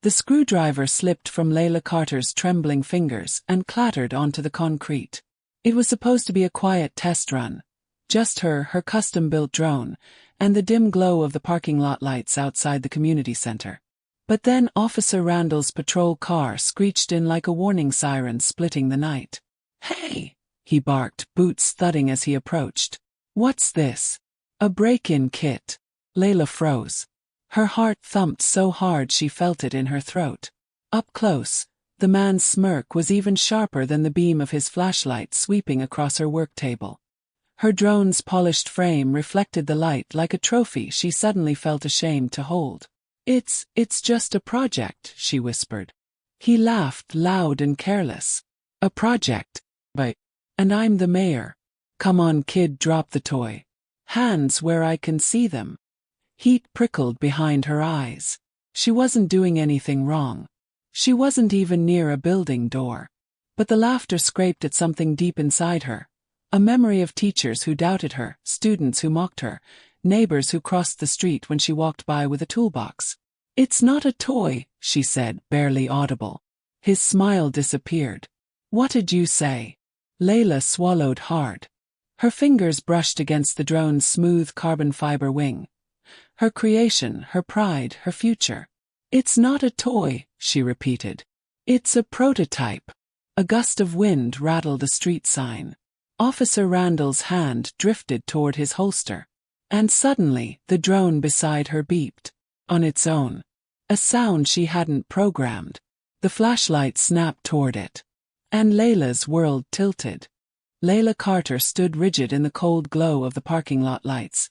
The screwdriver slipped from Layla Carter's trembling fingers and clattered onto the concrete. It was supposed to be a quiet test run. Just her custom-built drone, and the dim glow of the parking lot lights outside the community center. But then Officer Randall's patrol car screeched in like a warning siren splitting the night. "Hey!" he barked, boots thudding as he approached. "What's this?" "A break-in kit." Layla froze. Her heart thumped so hard she felt it in her throat. Up close, the man's smirk was even sharper than the beam of his flashlight sweeping across her work table. Her drone's polished frame reflected the light like a trophy she suddenly felt ashamed to hold. It's just a project," she whispered. He laughed, loud and careless. "A project? And I'm the mayor. Come on, kid, drop the toy. Hands where I can see them." Heat prickled behind her eyes. She wasn't doing anything wrong. She wasn't even near a building door. But the laughter scraped at something deep inside her. A memory of teachers who doubted her, students who mocked her, neighbors who crossed the street when she walked by with a toolbox. "It's not a toy," she said, barely audible. His smile disappeared. "What did you say?" Layla swallowed hard. Her fingers brushed against the drone's smooth carbon fiber wing. Her creation, her pride, her future. "It's not a toy," she repeated. "It's a prototype." A gust of wind rattled a street sign. Officer Randall's hand drifted toward his holster. And suddenly, the drone beside her beeped. On its own. A sound she hadn't programmed. The flashlight snapped toward it. And Layla's world tilted. Layla Carter stood rigid in the cold glow of the parking lot lights,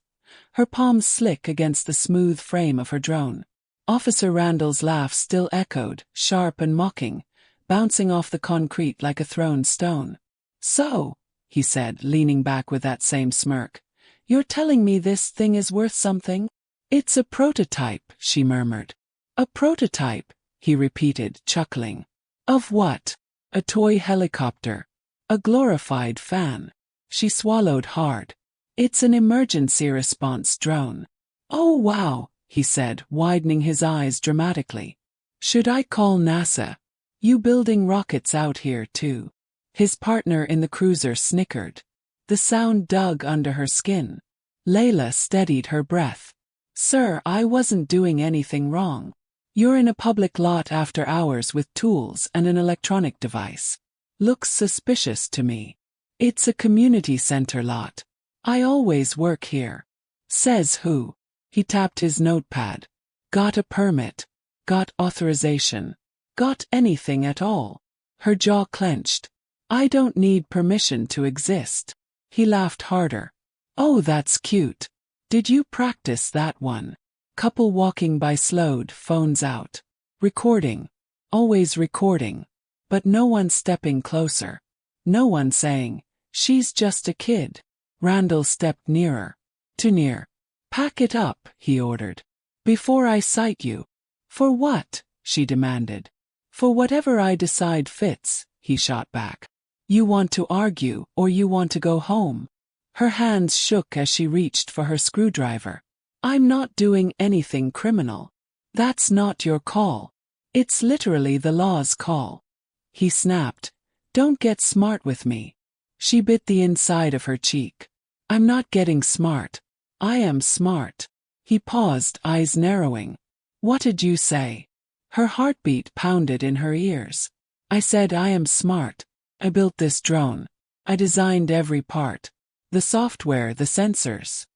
her palms slick against the smooth frame of her drone. Officer Randall's laugh still echoed, sharp and mocking, bouncing off the concrete like a thrown stone. "So," he said, leaning back with that same smirk, "you're telling me this thing is worth something?" "It's a prototype," she murmured. "A prototype," he repeated, chuckling. "Of what?" "A toy helicopter. A glorified fan." She swallowed hard. "It's an emergency response drone." "Oh wow," he said, widening his eyes dramatically. "Should I call NASA? You building rockets out here too?" His partner in the cruiser snickered. The sound dug under her skin. Layla steadied her breath. "Sir, I wasn't doing anything wrong. You're in a public lot after hours with tools and an electronic device. Looks suspicious to me. It's a community center lot. I always work here." "Says who?" He tapped his notepad. "Got a permit. Got authorization. Got anything at all." Her jaw clenched. "I don't need permission to exist." He laughed harder. "Oh, that's cute. Did you practice that one?" Couple walking by slowed, phones out. Recording. Always recording. But no one stepping closer. No one saying, "She's just a kid." Randall stepped nearer. Too near. "Pack it up," he ordered. "Before I cite you." "For what?" she demanded. "For whatever I decide fits," he shot back. "You want to argue or you want to go home?" Her hands shook as she reached for her screwdriver. "I'm not doing anything criminal. That's not your call. It's literally the law's call." He snapped. "Don't get smart with me." She bit the inside of her cheek. "I'm not getting smart. I am smart." He paused, eyes narrowing. "What did you say?" Her heartbeat pounded in her ears. "I said I am smart. I built this drone. I designed every part. The software, the sensors."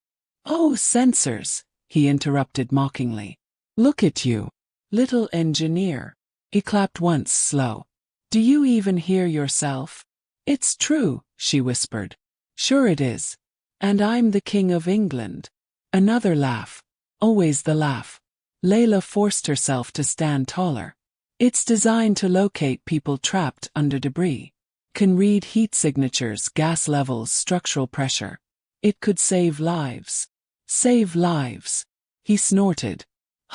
"Oh, sensors," he interrupted mockingly. "Look at you. Little engineer." He clapped once, slow. "Do you even hear yourself?" "It's true," she whispered. "Sure it is. And I'm the King of England." Another laugh. Always the laugh. Layla forced herself to stand taller. "It's designed to locate people trapped under debris. Can read heat signatures, gas levels, structural pressure. It could save lives." "Save lives." He snorted.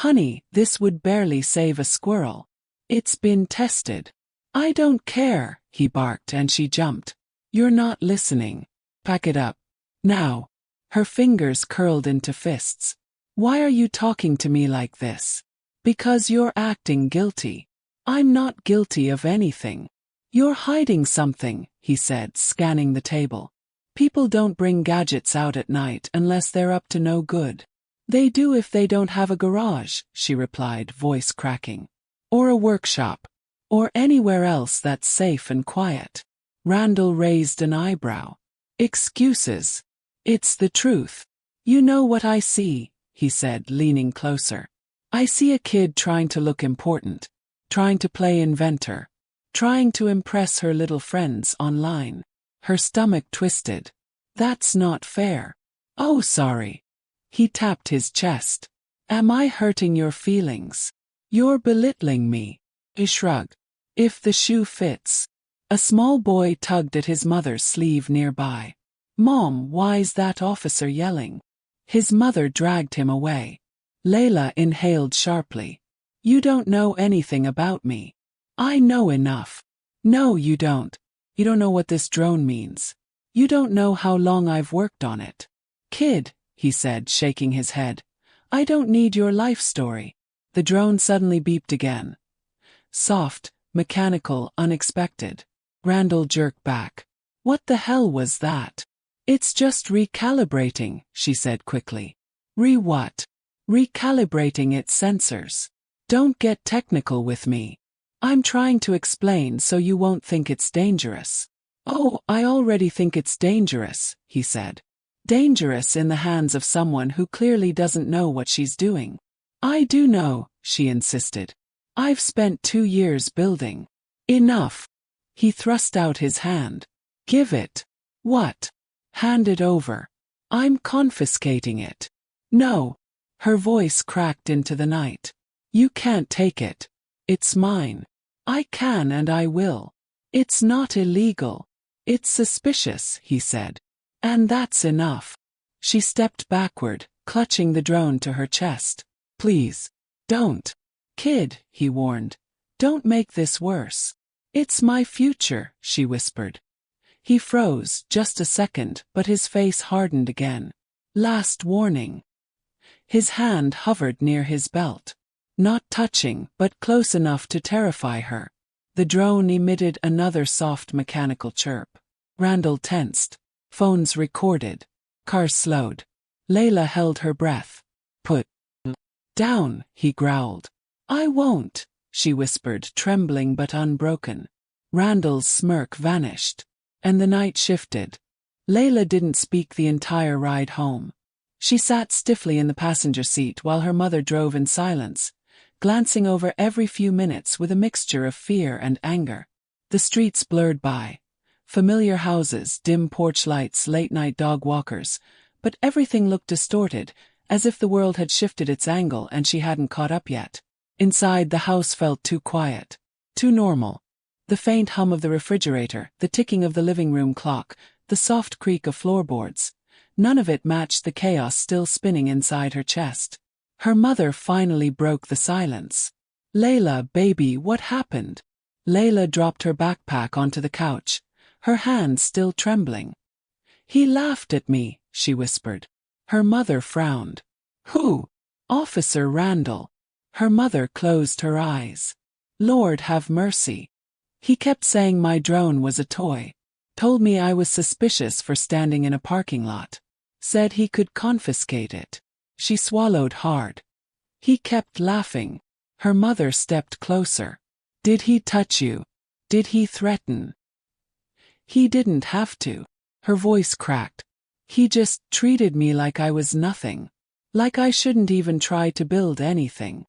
"Honey, this would barely save a squirrel. It's been tested." "I don't care," he barked, and she jumped. "You're not listening. Pack it up. Now." Her fingers curled into fists. "Why are you talking to me like this?" Because you're acting guilty. I'm not guilty of anything. You're hiding something, he said, scanning the table. People don't bring gadgets out at night unless they're up to no good. They do if they don't have a garage, she replied, voice cracking. Or a workshop. Or anywhere else that's safe and quiet. Randall raised an eyebrow. Excuses. It's the truth. You know what I see, he said, leaning closer. I see a kid trying to look important. Trying to play inventor. Trying to impress her little friends online. Her stomach twisted. That's not fair. Oh, sorry. He tapped his chest. Am I hurting your feelings? You're belittling me. He shrugged. If the shoe fits. A small boy tugged at his mother's sleeve nearby. Mom, why's that officer yelling? His mother dragged him away. Layla inhaled sharply. You don't know anything about me. I know enough. No, you don't. You don't know what this drone means. You don't know how long I've worked on it. Kid, he said, shaking his head. I don't need your life story. The drone suddenly beeped again. Soft, mechanical, unexpected. Randall jerked back. What the hell was that? It's just recalibrating, she said quickly. What? Recalibrating its sensors. Don't get technical with me. I'm trying to explain so you won't think it's dangerous. Oh, I already think it's dangerous, he said. Dangerous in the hands of someone who clearly doesn't know what she's doing. I do know, she insisted. I've spent 2 years building. Enough. He thrust out his hand. Give it. What? Hand it over. I'm confiscating it. No. Her voice cracked into the night. You can't take it. It's mine. I can and I will. It's not illegal. It's suspicious, he said. And that's enough. She stepped backward, clutching the drone to her chest. Please. Don't. Kid, he warned. Don't make this worse. It's my future, she whispered. He froze, just a second, but his face hardened again. Last warning. His hand hovered near his belt. Not touching, but close enough to terrify her. The drone emitted another soft mechanical chirp. Randall tensed. Phones recorded. Cars slowed. Layla held her breath. Put down, he growled. I won't, she whispered, trembling but unbroken. Randall's smirk vanished. And the night shifted. Layla didn't speak the entire ride home. She sat stiffly in the passenger seat while her mother drove in silence, glancing over every few minutes with a mixture of fear and anger. The streets blurred by. Familiar houses, dim porch lights, late-night dog walkers, but everything looked distorted, as if the world had shifted its angle and she hadn't caught up yet. Inside, the house felt too quiet. Too normal. The faint hum of the refrigerator, the ticking of the living room clock, the soft creak of floorboards. None of it matched the chaos still spinning inside her chest. Her mother finally broke the silence. Layla, baby, what happened? Layla dropped her backpack onto the couch, her hands still trembling. He laughed at me, she whispered. Her mother frowned. Who? Officer Randall. Her mother closed her eyes. Lord have mercy. He kept saying my drone was a toy. Told me I was suspicious for standing in a parking lot. Said he could confiscate it. She swallowed hard. He kept laughing. Her mother stepped closer. Did he touch you? Did he threaten? He didn't have to. Her voice cracked. He just treated me like I was nothing. Like I shouldn't even try to build anything.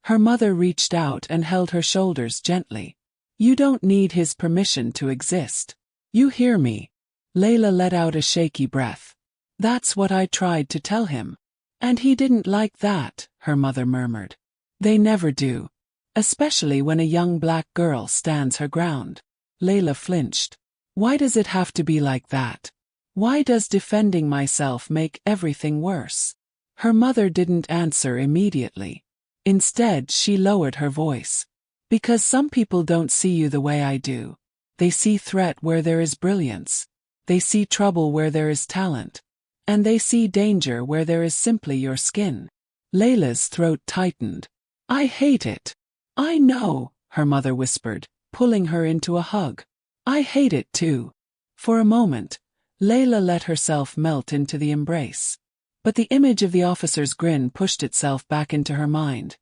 Her mother reached out and held her shoulders gently. You don't need his permission to exist. You hear me? Layla let out a shaky breath. That's what I tried to tell him. And he didn't like that, her mother murmured. They never do. Especially when a young black girl stands her ground. Layla flinched. Why does it have to be like that? Why does defending myself make everything worse? Her mother didn't answer immediately. Instead, she lowered her voice. Because some people don't see you the way I do. They see threat where there is brilliance. They see trouble where there is talent. And they see danger where there is simply your skin. Layla's throat tightened. I hate it. I know, her mother whispered, pulling her into a hug. I hate it too. For a moment, Layla let herself melt into the embrace. But the image of the officer's grin pushed itself back into her mind.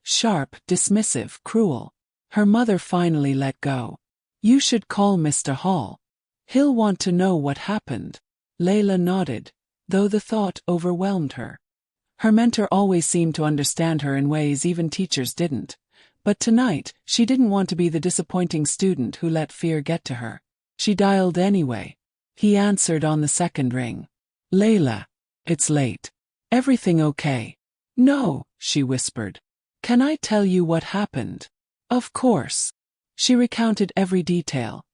Sharp, dismissive, cruel. Her mother finally let go. You should call Mr. Hall. He'll want to know what happened. Layla nodded, though the thought overwhelmed her. Her mentor always seemed to understand her in ways even teachers didn't. But tonight, she didn't want to be the disappointing student who let fear get to her. She dialed anyway. He answered on the second ring. Layla. It's late. Everything okay? No, she whispered. Can I tell you what happened? Of course. She recounted every detail.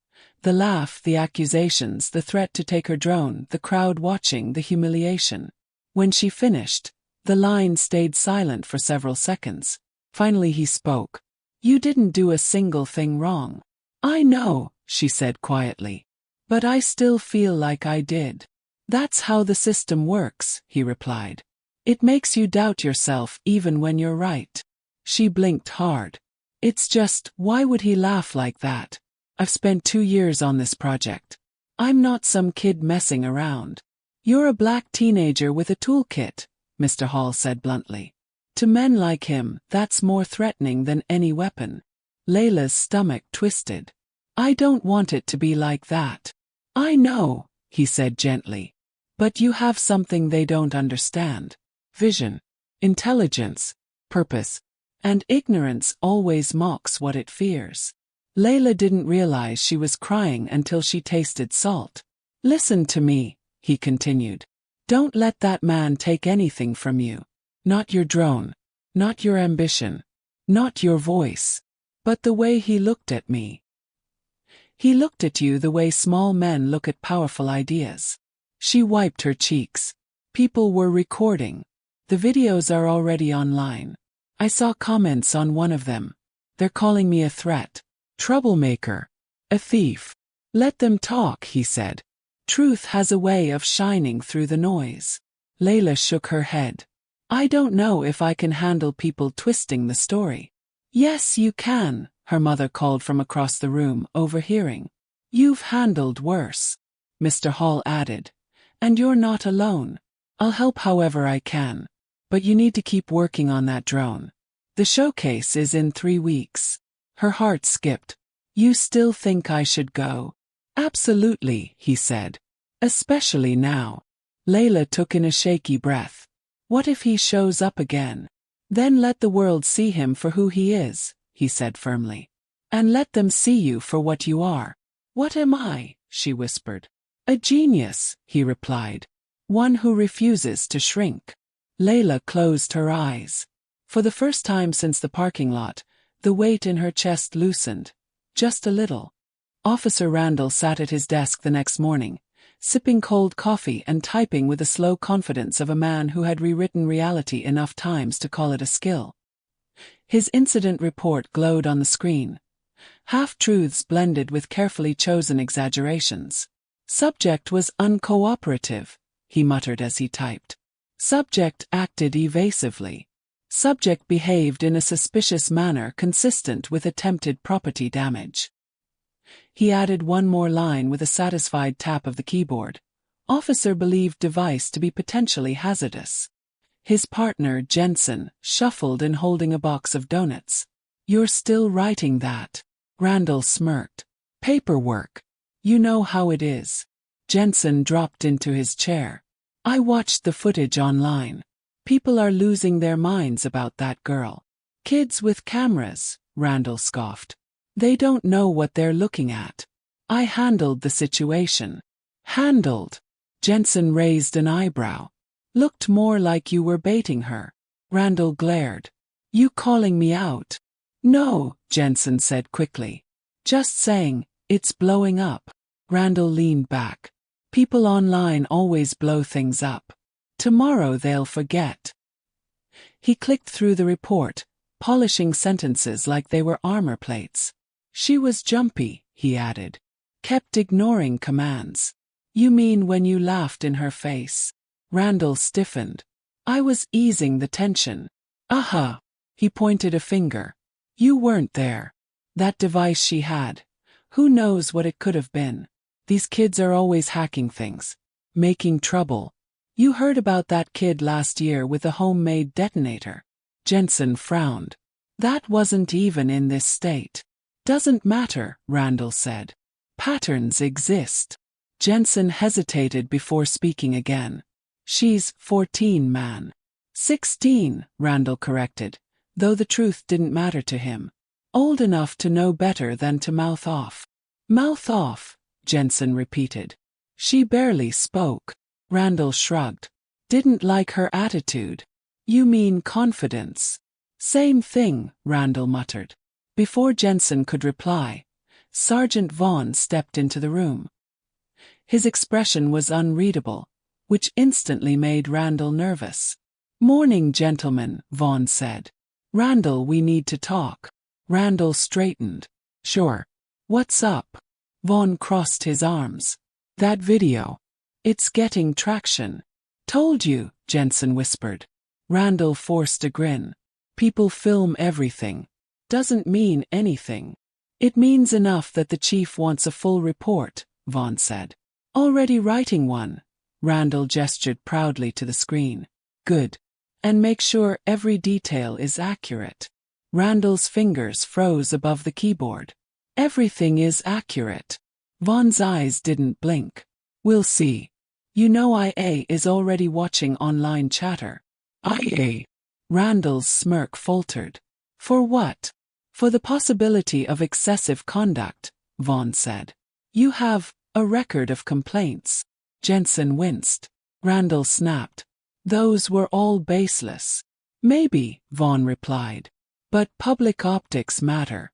The laugh, the accusations, the threat to take her drone, the crowd watching, the humiliation. When she finished, the line stayed silent for several seconds. Finally he spoke. You didn't do a single thing wrong. I know, she said quietly. But I still feel like I did. That's how the system works, he replied. It makes you doubt yourself even when you're right. She blinked hard. It's just, why would he laugh like that? I've spent 2 years on this project. I'm not some kid messing around. You're a black teenager with a toolkit, Mr. Hall said bluntly. To men like him, that's more threatening than any weapon. Layla's stomach twisted. I don't want it to be like that. I know, he said gently. But you have something they don't understand. Vision, intelligence, purpose, and ignorance always mocks what it fears. Layla didn't realize she was crying until she tasted salt. Listen to me, he continued. Don't let that man take anything from you. Not your drone, not your ambition, not your voice, but the way he looked at me. He looked at you the way small men look at powerful ideas. She wiped her cheeks. People were recording. The videos are already online. I saw comments on one of them. They're calling me a threat. Troublemaker. A thief. Let them talk, he said. Truth has a way of shining through the noise. Layla shook her head. I don't know if I can handle people twisting the story. Yes, you can, her mother called from across the room, overhearing. You've handled worse, Mr. Hall added. And you're not alone. I'll help however I can. But you need to keep working on that drone. The showcase is in 3 weeks. Her heart skipped. You still think I should go? Absolutely, he said. Especially now. Layla took in a shaky breath. What if he shows up again? Then let the world see him for who he is, he said firmly. And let them see you for what you are. What am I? She whispered. A genius, he replied. One who refuses to shrink. Layla closed her eyes. For the first time since the parking lot, the weight in her chest loosened. Just a little. Officer Randall sat at his desk the next morning, sipping cold coffee and typing with the slow confidence of a man who had rewritten reality enough times to call it a skill. His incident report glowed on the screen. Half-truths blended with carefully chosen exaggerations. Subject was uncooperative, he muttered as he typed. Subject acted evasively. Subject behaved in a suspicious manner consistent with attempted property damage. He added one more line with a satisfied tap of the keyboard. Officer believed device to be potentially hazardous. His partner, Jensen, shuffled in holding a box of donuts. You're still writing that? Randall smirked. Paperwork. You know how it is. Jensen dropped into his chair. I watched the footage online. People are losing their minds about that girl. Kids with cameras, Randall scoffed. They don't know what they're looking at. I handled the situation. Handled? Jensen raised an eyebrow. Looked more like you were baiting her. Randall glared. You calling me out? No, Jensen said quickly. Just saying, it's blowing up. Randall leaned back. People online always blow things up. Tomorrow they'll forget. He clicked through the report, polishing sentences like they were armor plates. She was jumpy, he added. Kept ignoring commands. You mean when you laughed in her face? Randall stiffened. I was easing the tension. Aha. He pointed a finger. You weren't there. That device she had. Who knows what it could have been? These kids are always hacking things. Making trouble. You heard about that kid last year with a homemade detonator. Jensen frowned. That wasn't even in this state. Doesn't matter, Randall said. Patterns exist. Jensen hesitated before speaking again. She's 14, man. 16, Randall corrected, though the truth didn't matter to him. Old enough to know better than to mouth off. Mouth off, Jensen repeated. She barely spoke. Randall shrugged. Didn't like her attitude. You mean confidence? Same thing, Randall muttered. Before Jensen could reply, Sergeant Vaughn stepped into the room. His expression was unreadable, which instantly made Randall nervous. Morning, gentlemen, Vaughn said. Randall, we need to talk. Randall straightened. Sure. What's up? Vaughn crossed his arms. That video. It's getting traction. Told you, Jensen whispered. Randall forced a grin. People film everything. Doesn't mean anything. It means enough that the chief wants a full report, Vaughn said. Already writing one. Randall gestured proudly to the screen. Good. And make sure every detail is accurate. Randall's fingers froze above the keyboard. Everything is accurate. Vaughn's eyes didn't blink. We'll see. You know IA is already watching online chatter. IA. Randall's smirk faltered. For what? For the possibility of excessive conduct, Vaughn said. You have a record of complaints. Jensen winced. Randall snapped. Those were all baseless. Maybe, Vaughn replied. But public optics matter.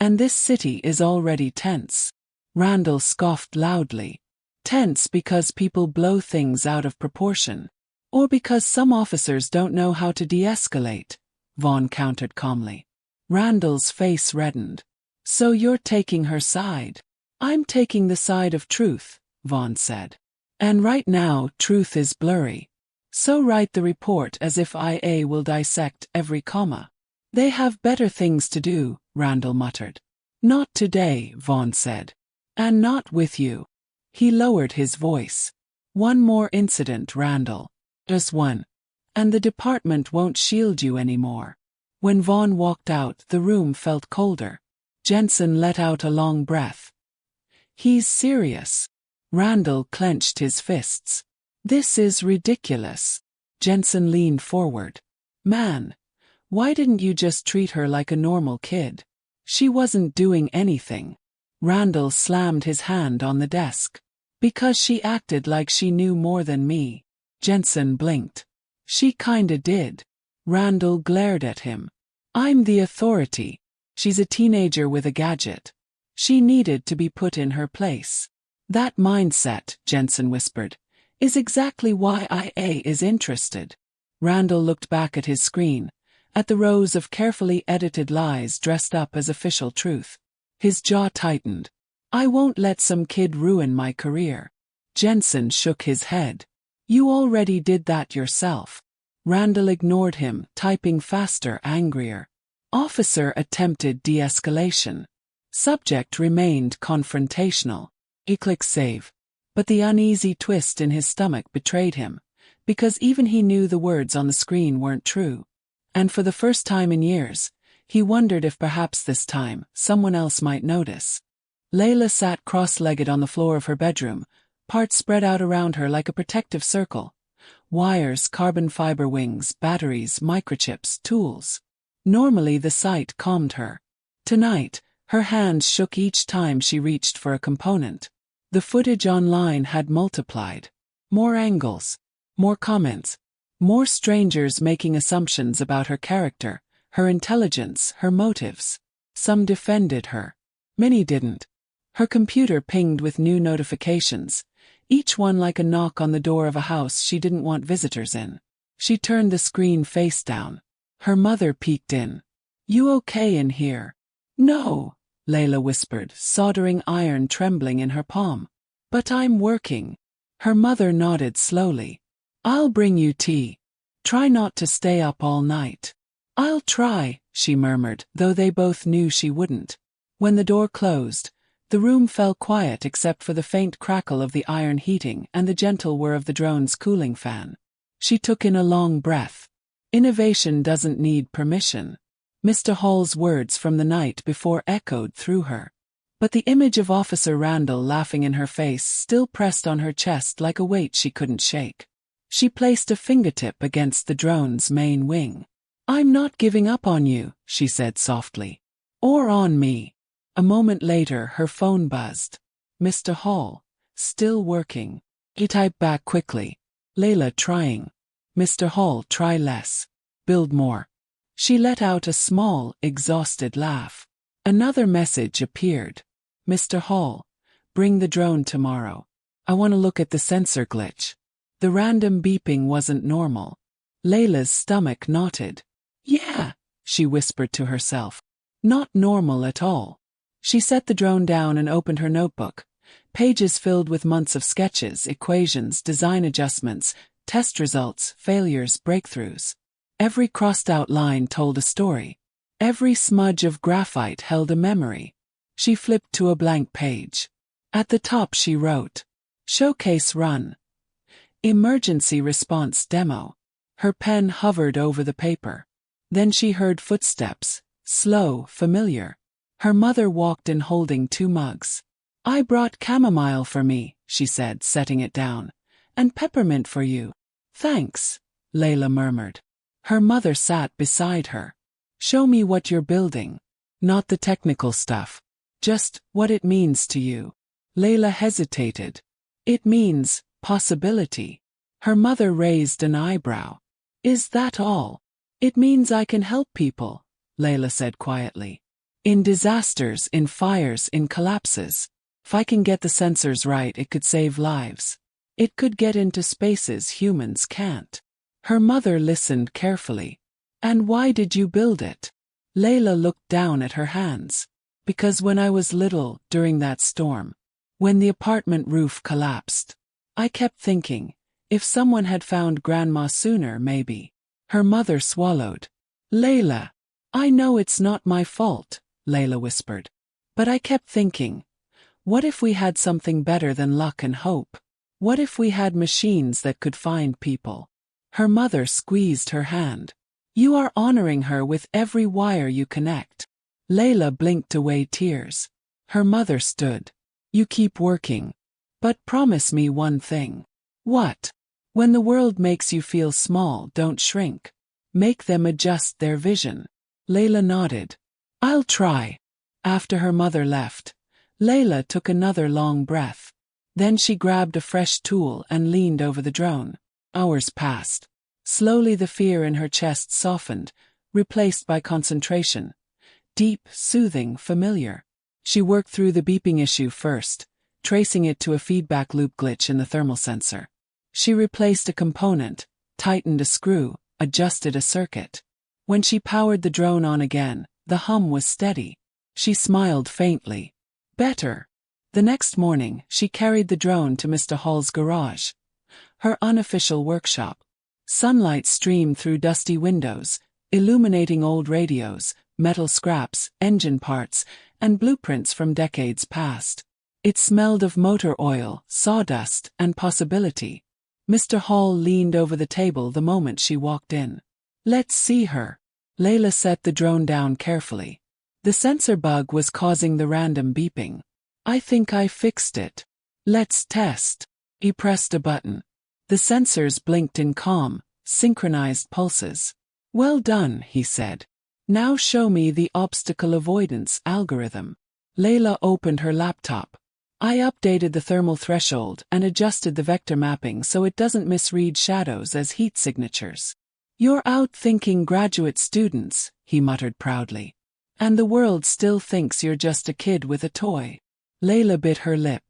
And this city is already tense. Randall scoffed loudly. Tense because people blow things out of proportion. Or because some officers don't know how to de-escalate, Vaughn countered calmly. Randall's face reddened. So you're taking her side. I'm taking the side of truth, Vaughn said. And right now, truth is blurry. So write the report as if IA will dissect every comma. They have better things to do, Randall muttered. Not today, Vaughn said. And not with you. He lowered his voice. One more incident, Randall. Just one. And the department won't shield you anymore. When Vaughn walked out, the room felt colder. Jensen let out a long breath. He's serious. Randall clenched his fists. This is ridiculous. Jensen leaned forward. Man, why didn't you just treat her like a normal kid? She wasn't doing anything. Randall slammed his hand on the desk. Because she acted like she knew more than me. Jensen blinked. She kinda did. Randall glared at him. I'm the authority. She's a teenager with a gadget. She needed to be put in her place. That mindset, Jensen whispered, is exactly why IA is interested. Randall looked back at his screen, at the rows of carefully edited lies dressed up as official truth. His jaw tightened. I won't let some kid ruin my career. Jensen shook his head. You already did that yourself. Randall ignored him, typing faster, angrier. Officer attempted de-escalation. Subject remained confrontational. He clicked save. But the uneasy twist in his stomach betrayed him, because even he knew the words on the screen weren't true. And for the first time in years, he wondered if perhaps this time, someone else might notice. Layla sat cross-legged on the floor of her bedroom, parts spread out around her like a protective circle. Wires, carbon fiber wings, batteries, microchips, tools. Normally the sight calmed her. Tonight, her hands shook each time she reached for a component. The footage online had multiplied. More angles. More comments. More strangers making assumptions about her character, her intelligence, her motives. Some defended her. Many didn't. Her computer pinged with new notifications, each one like a knock on the door of a house she didn't want visitors in. She turned the screen face down. Her mother peeked in. You okay in here? No, Layla whispered, soldering iron trembling in her palm. But I'm working. Her mother nodded slowly. I'll bring you tea. Try not to stay up all night. I'll try, she murmured, though they both knew she wouldn't. When the door closed, the room fell quiet except for the faint crackle of the iron heating and the gentle whir of the drone's cooling fan. She took in a long breath. Innovation doesn't need permission. Mr. Hall's words from the night before echoed through her. But the image of Officer Randall laughing in her face still pressed on her chest like a weight she couldn't shake. She placed a fingertip against the drone's main wing. I'm not giving up on you, she said softly. Or on me. A moment later her phone buzzed. Mr. Hall. Still working. He typed back quickly. Layla trying. Mr. Hall, try less. Build more. She let out a small, exhausted laugh. Another message appeared. Mr. Hall. Bring the drone tomorrow. I want to look at the sensor glitch. The random beeping wasn't normal. Layla's stomach knotted. Yeah, she whispered to herself. Not normal at all. She set the drone down and opened her notebook. Pages filled with months of sketches, equations, design adjustments, test results, failures, breakthroughs. Every crossed-out line told a story. Every smudge of graphite held a memory. She flipped to a blank page. At the top she wrote, Showcase Run. Emergency Response Demo. Her pen hovered over the paper. Then she heard footsteps, slow, familiar. Her mother walked in holding 2 mugs. I brought chamomile for me, she said, setting it down. And peppermint for you. Thanks, Layla murmured. Her mother sat beside her. Show me what you're building. Not the technical stuff. Just what it means to you. Layla hesitated. It means possibility. Her mother raised an eyebrow. Is that all? It means I can help people, Layla said quietly. In disasters, in fires, in collapses. If I can get the sensors right, it could save lives. It could get into spaces humans can't. Her mother listened carefully. And why did you build it? Layla looked down at her hands. Because when I was little, during that storm, when the apartment roof collapsed, I kept thinking, if someone had found Grandma sooner maybe. Her mother swallowed. Layla, I know it's not my fault, Layla whispered. But I kept thinking, what if we had something better than luck and hope? What if we had machines that could find people? Her mother squeezed her hand. You are honoring her with every wire you connect. Layla blinked away tears. Her mother stood. You keep working. But promise me one thing. What? When the world makes you feel small, don't shrink. Make them adjust their vision. Layla nodded. I'll try. After her mother left, Layla took another long breath. Then she grabbed a fresh tool and leaned over the drone. Hours passed. Slowly the fear in her chest softened, replaced by concentration. Deep, soothing, familiar. She worked through the beeping issue first, tracing it to a feedback loop glitch in the thermal sensor. She replaced a component, tightened a screw, adjusted a circuit. When she powered the drone on again, the hum was steady. She smiled faintly. Better. The next morning, she carried the drone to Mr. Hall's garage, her unofficial workshop. Sunlight streamed through dusty windows, illuminating old radios, metal scraps, engine parts, and blueprints from decades past. It smelled of motor oil, sawdust, and possibility. Mr. Hall leaned over the table the moment she walked in. Let's see her. Layla set the drone down carefully. The sensor bug was causing the random beeping. I think I fixed it. Let's test. He pressed a button. The sensors blinked in calm, synchronized pulses. Well done, he said. Now show me the obstacle avoidance algorithm. Layla opened her laptop. I updated the thermal threshold and adjusted the vector mapping so it doesn't misread shadows as heat signatures. You're outthinking graduate students, he muttered proudly. And the world still thinks you're just a kid with a toy. Layla bit her lip.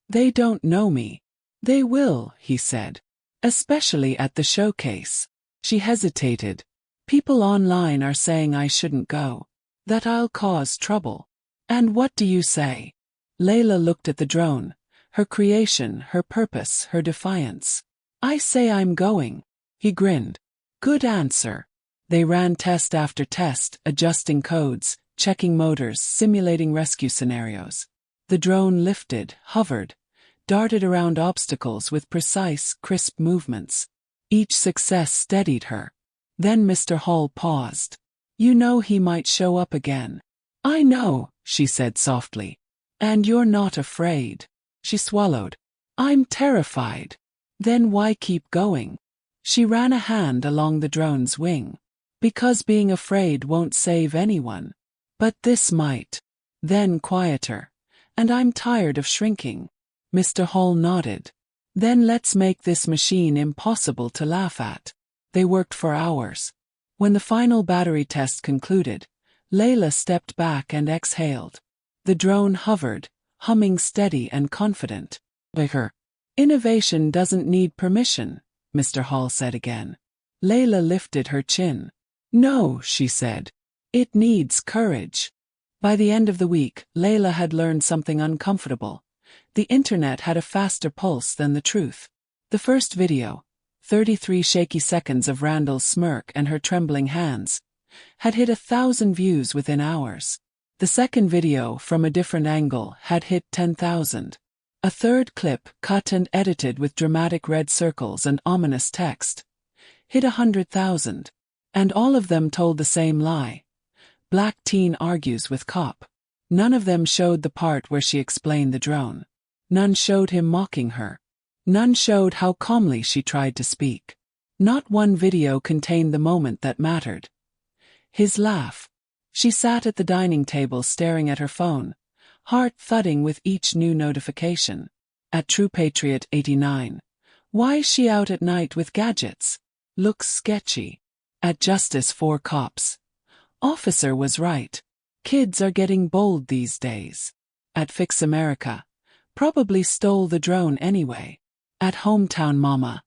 They don't know me. They will, he said. Especially at the showcase. She hesitated. People online are saying I shouldn't go. That I'll cause trouble. And what do you say? Layla looked at the drone, her creation, her purpose, her defiance. I say I'm going. He grinned. Good answer. They ran test after test, adjusting codes, checking motors, simulating rescue scenarios. The drone lifted, hovered, darted around obstacles with precise, crisp movements. Each success steadied her. Then Mr. Hall paused. "You know he might show up again." "I know," she said softly. "And you're not afraid." She swallowed. "I'm terrified." "Then why keep going?" She ran a hand along the drone's wing. "Because being afraid won't save anyone. But this might." Then quieter. "And I'm tired of shrinking." Mr. Hall nodded. "Then let's make this machine impossible to laugh at." They worked for hours. When the final battery test concluded, Layla stepped back and exhaled. The drone hovered, humming steady and confident. "Her innovation doesn't need permission," Mr. Hall said again. Layla lifted her chin. "No," she said. "It needs courage." By the end of the week, Layla had learned something uncomfortable. The internet had a faster pulse than the truth. The first video, 33 shaky seconds of Randall's smirk and her trembling hands, had hit 1,000 views within hours. The second video, from a different angle, had hit 10,000. A third clip, cut and edited with dramatic red circles and ominous text, hit 100,000. And all of them told the same lie. Black teen argues with cop. None of them showed the part where she explained the drone. None showed him mocking her. None showed how calmly she tried to speak. Not one video contained the moment that mattered. His laugh. She sat at the dining table staring at her phone, heart thudding with each new notification. At True Patriot 89. Why is she out at night with gadgets? Looks sketchy. At Justice for Cops. Officer was right. Kids are getting bold these days. At Fix America. Probably stole the drone anyway. At Hometown Mama.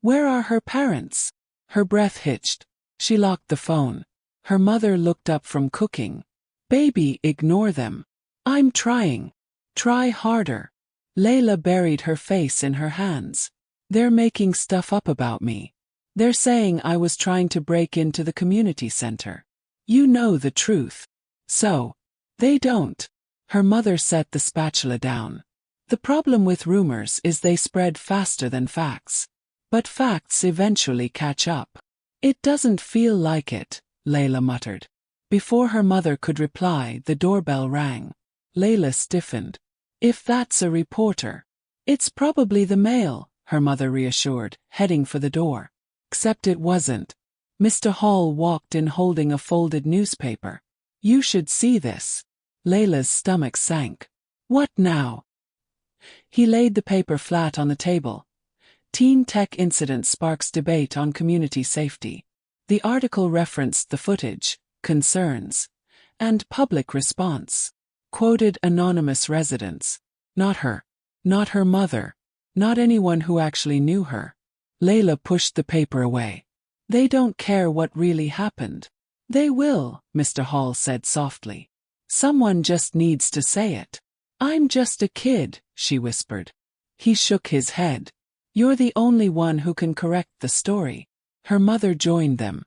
Where are her parents? Her breath hitched. She locked the phone. Her mother looked up from cooking. "Baby, ignore them." "I'm trying." "Try harder." Layla buried her face in her hands. "They're making stuff up about me. They're saying I was trying to break into the community center. You know the truth." "So." "They don't." Her mother set the spatula down. "The problem with rumors is they spread faster than facts. But facts eventually catch up." "It doesn't feel like it," Layla muttered. Before her mother could reply, the doorbell rang. Layla stiffened. "If that's a reporter." "It's probably the mail," her mother reassured, heading for the door. Except it wasn't. Mr. Hall walked in holding a folded newspaper. "You should see this." Layla's stomach sank. "What now?" He laid the paper flat on the table. Teen tech incident sparks debate on community safety. The article referenced the footage, concerns, and public response. Quoted anonymous residents. Not her. Not her mother. Not anyone who actually knew her. Layla pushed the paper away. "They don't care what really happened." "They will," Mr. Hall said softly. "Someone just needs to say it." "I'm just a kid," she whispered. He shook his head. "You're the only one who can correct the story." Her mother joined them.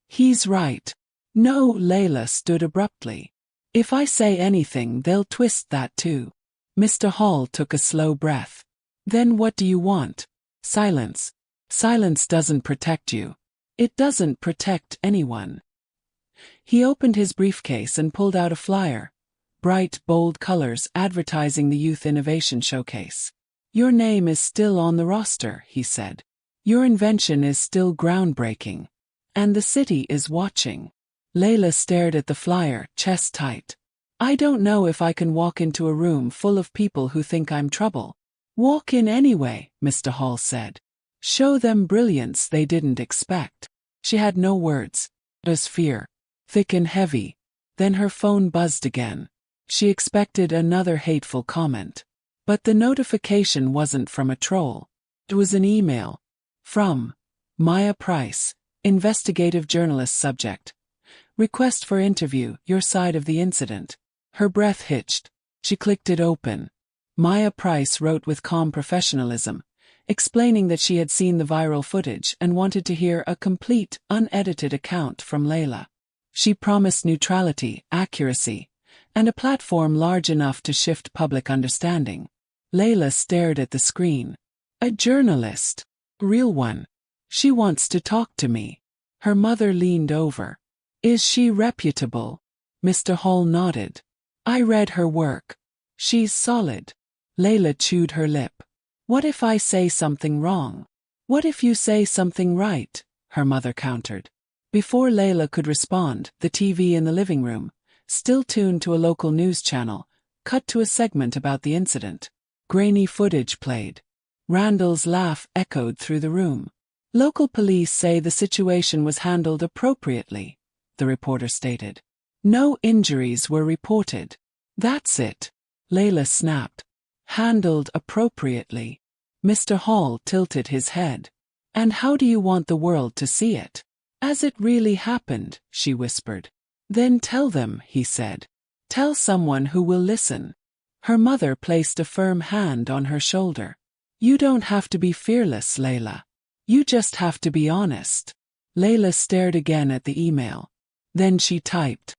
"He's right." "No," Layla stood abruptly. "If I say anything, they'll twist that too." Mr. Hall took a slow breath. "Then what do you want?" "Silence." "Silence doesn't protect you. It doesn't protect anyone." He opened his briefcase and pulled out a flyer. Bright, bold colors advertising the Youth Innovation Showcase. "Your name is still on the roster," he said. "Your invention is still groundbreaking. And the city is watching." Layla stared at the flyer, chest tight. "I don't know if I can walk into a room full of people who think I'm trouble." "Walk in anyway," Mr. Hall said. "Show them brilliance they didn't expect." She had no words. It was fear. Thick and heavy. Then her phone buzzed again. She expected another hateful comment. But the notification wasn't from a troll. It was an email. From Maya Price, investigative journalist subject. Request for interview, your side of the incident. Her breath hitched. She clicked it open. Maya Price wrote with calm professionalism. explaining that she had seen the viral footage and wanted to hear a complete, unedited account from Layla. She promised neutrality, accuracy, and a platform large enough to shift public understanding. Layla stared at the screen. A journalist. Real one. She wants to talk to me. Her mother leaned over. Is she reputable? Mr. Hall nodded. I read her work. She's solid. Layla chewed her lip. What if I say something wrong? What if you say something right? Her mother countered. Before Layla could respond, the TV in the living room, still tuned to a local news channel, cut to a segment about the incident. Grainy footage played. Randall's laugh echoed through the room. Local police say the situation was handled appropriately, the reporter stated. No injuries were reported. That's it. Layla snapped. Handled appropriately. Mr. Hall tilted his head. And how do you want the world to see it? As it really happened, she whispered. Then tell them, he said. Tell someone who will listen. Her mother placed a firm hand on her shoulder. You don't have to be fearless, Layla. You just have to be honest. Layla stared again at the email. Then she typed.